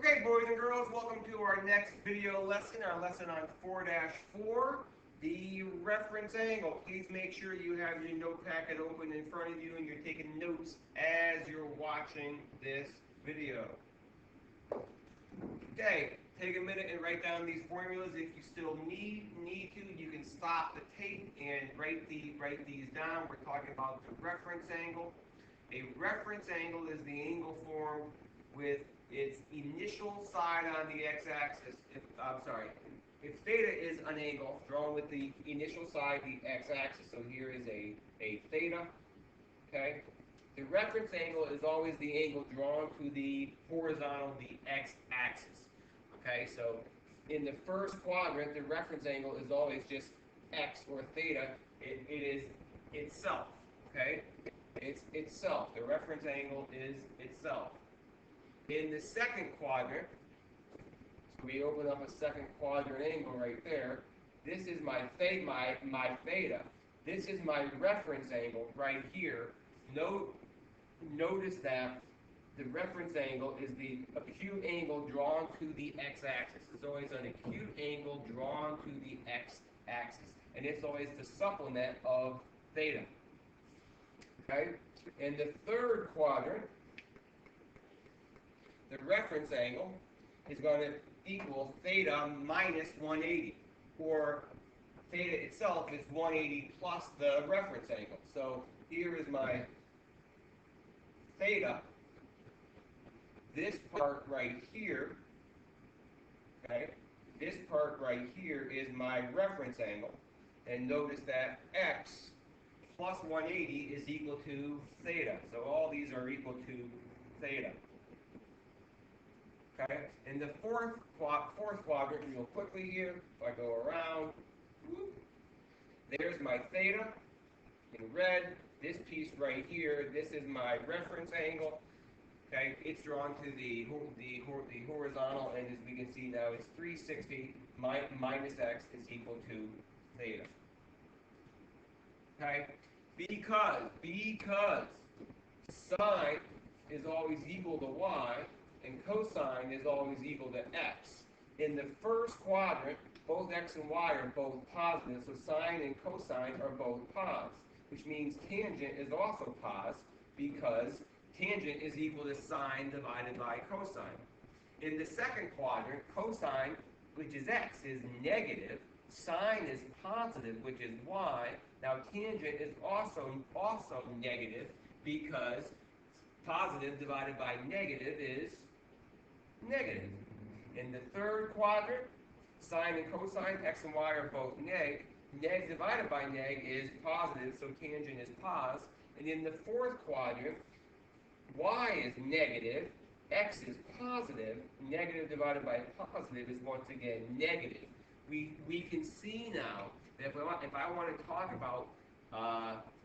Okay, boys and girls, welcome to our next video lesson, our lesson on 4-4, the reference angle. Please make sure you have your note packet open in front of you and you're taking notes as you're watching this video. Okay, take a minute and write down these formulas. If you still need to, you can stop the tape and write these down. We're talking about the reference angle. A reference angle is the angle formed with its initial side on the x-axis. If theta is an angle drawn with the initial side, the x-axis, so here is a theta, okay? The reference angle is always the angle drawn to the horizontal, the x-axis, okay? So in the first quadrant, the reference angle is always just x or theta. It is itself, okay? It's itself. The reference angle is itself. In the second quadrant, so we open up a second quadrant angle right there. This is my theta. This is my reference angle right here. Notice that the reference angle is the acute angle drawn to the x-axis. It's always an acute angle drawn to the x-axis. And it's always the supplement of theta. Okay? In the third quadrant, the reference angle is going to equal theta minus 180, or theta itself is 180 plus the reference angle. So here is my theta. This part right here, okay, this part right here is my reference angle. And notice that x plus 180 is equal to theta. So all these are equal to theta. Okay, in the fourth quadrant, real quickly here, if I go around, there's my theta in red. This piece right here, this is my reference angle. Okay, it's drawn to the horizontal, and as we can see now, it's 360 minus x is equal to theta. Okay, because sine is always equal to y, and cosine is always equal to x. In the first quadrant, both x and y are both positive, so sine and cosine are both pos, which means tangent is also pos because tangent is equal to sine divided by cosine. In the second quadrant, cosine, which is x, is negative, sine is positive, which is y. Now tangent is also negative because positive divided by negative is negative. In the third quadrant, sine and cosine, x and y are both neg. Neg divided by neg is positive, so tangent is pos. And in the fourth quadrant, y is negative, x is positive. Negative divided by positive is once again negative. We can see now that if I want to talk about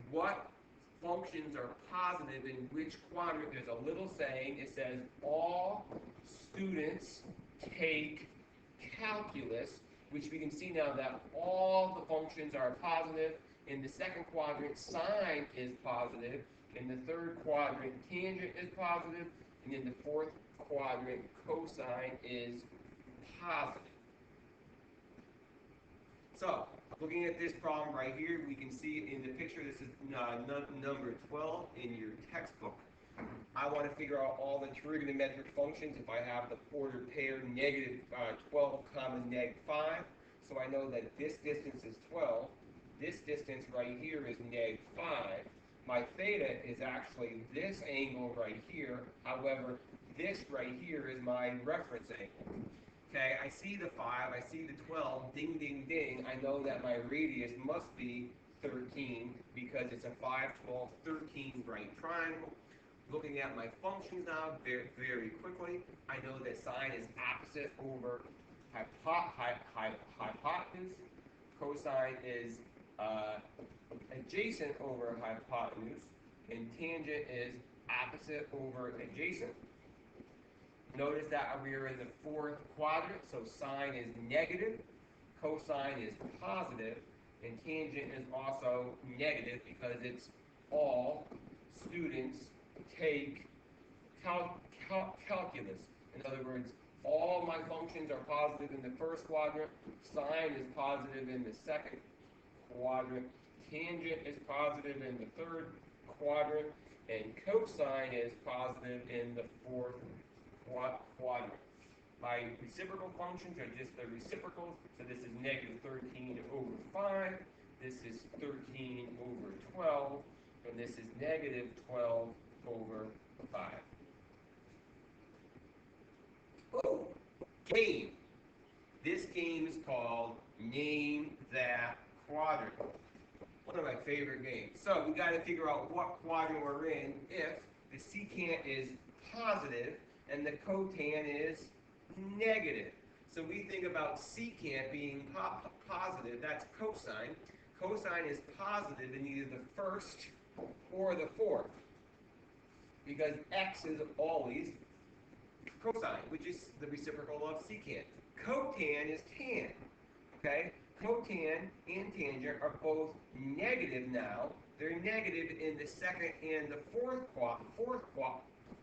what functions are positive in which quadrant, there's a little saying. It says all students take calculus, which we can see now that all the functions are positive. In the second quadrant, sine is positive. In the third quadrant, tangent is positive. And in the fourth quadrant, cosine is positive. So, looking at this problem right here, we can see in the picture, this is number 12 in your textbook. I want to figure out all the trigonometric functions if I have the ordered pair negative 12 comma neg 5. So I know that this distance is 12. This distance right here is neg 5. My theta is actually this angle right here. However, this right here is my reference angle. Okay, I see the 5, I see the 12, ding, ding, ding. I know that my radius must be 13 because it's a 5, 12, 13 right triangle. Looking at my functions now very, very quickly, I know that sine is opposite over hypotenuse. Cosine is adjacent over hypotenuse. And tangent is opposite over adjacent. Notice that we are in the fourth quadrant, so sine is negative, cosine is positive, and tangent is also negative because it's all students take calculus. In other words, all my functions are positive in the first quadrant, sine is positive in the second quadrant, tangent is positive in the third quadrant, and cosine is positive in the fourth quadrant. My reciprocal functions are just the reciprocals, so this is negative 13 over 5, this is 13 over 12, and this is negative 12 over 5. Oh, game. This game is called Name That Quadrant. One of my favorite games. So we got to figure out what quadrant we're in if the secant is positive and the cotan is negative. So we think about secant being positive, that's cosine. Cosine is positive in either the first or the fourth, because x is always cosine, which is the reciprocal of secant. Cotan is tan, okay? Cotan and tangent are both negative now. They're negative in the second and the fourth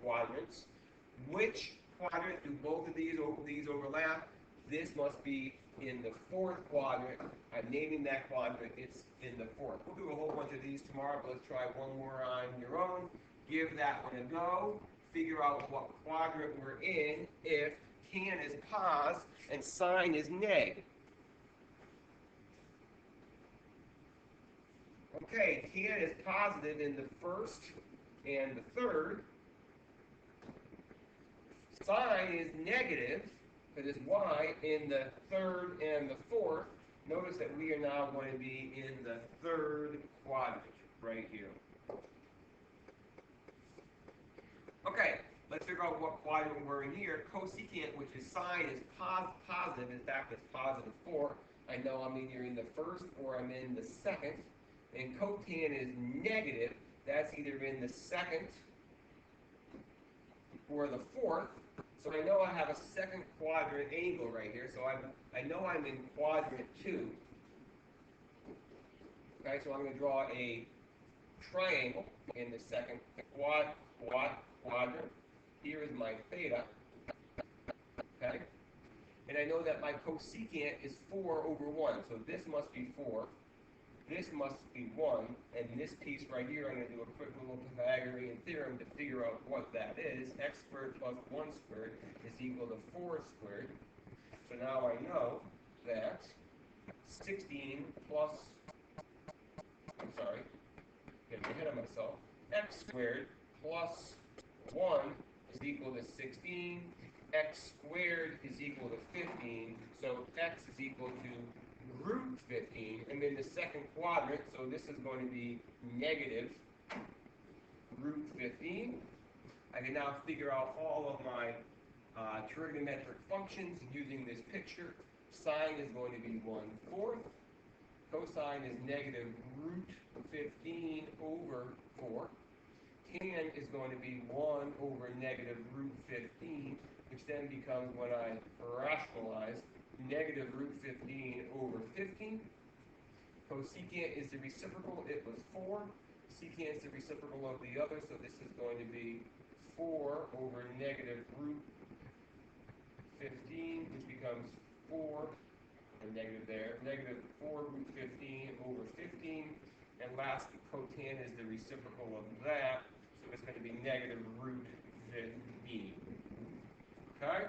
quadrants. Which quadrant do both of these overlap? This must be in the fourth quadrant. I'm naming that quadrant. It's in the fourth. We'll do a whole bunch of these tomorrow, but let's try one more on your own. Give that one a go. Figure out what quadrant we're in if tan is pos and sine is neg. Okay, tan is positive in the first and the third. Sine is negative, that is y, in the third and the fourth. Notice that we are now going to be in the third quadrant, right here. Okay, let's figure out what quadrant we're in here. Cosecant, which is sine, is positive. In fact, it's positive 4. I know I'm either in the first or I'm in the second. And cotan is negative. That's either in the second or the fourth. So I know I have a second quadrant angle right here. So I know I'm in quadrant 2. Okay, so I'm going to draw a triangle in the second quadrant. Here is my theta. Okay, and I know that my cosecant is 4 over 1. So this must be 4. This must be 1, and this piece right here, I'm going to do a quick little Pythagorean theorem to figure out what that is. X squared plus 1 squared is equal to 4 squared. So now I know that 16 plus, getting ahead of myself, x squared plus 1 is equal to 16. X squared is equal to 15. So x is equal to root 15, and then the second quadrant, so this is going to be negative root 15. I can now figure out all of my trigonometric functions using this picture. Sine is going to be 1/4. Cosine is negative root 15 over 4. Tan is going to be 1 over negative root 15, which then becomes, when I rationalize, negative root 15 over 15. Cosecant is the reciprocal, it was 4. Secant is the reciprocal of the other, so this is going to be 4 over negative root 15, which becomes 4, and negative there, negative 4 root 15 over 15. And lastly, cotan is the reciprocal of that, so it's going to be negative root 15. Okay?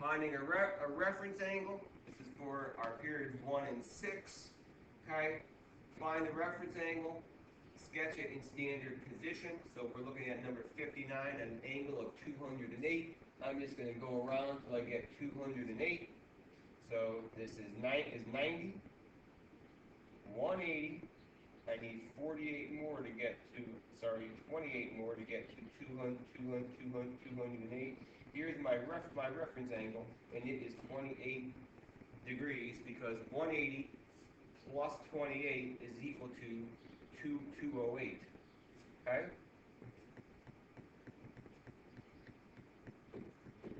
Finding a reference angle. This is for our periods 1 and 6. Okay? Find the reference angle. Sketch it in standard position. So if we're looking at number 59 at an angle of 208, I'm just going to go around until I get 208. So this is 90, 180. I need 48 more to get to, 28 more to get to 208. Here's my reference angle, and it is 28 degrees, because 180 plus 28 is equal to 208. Okay?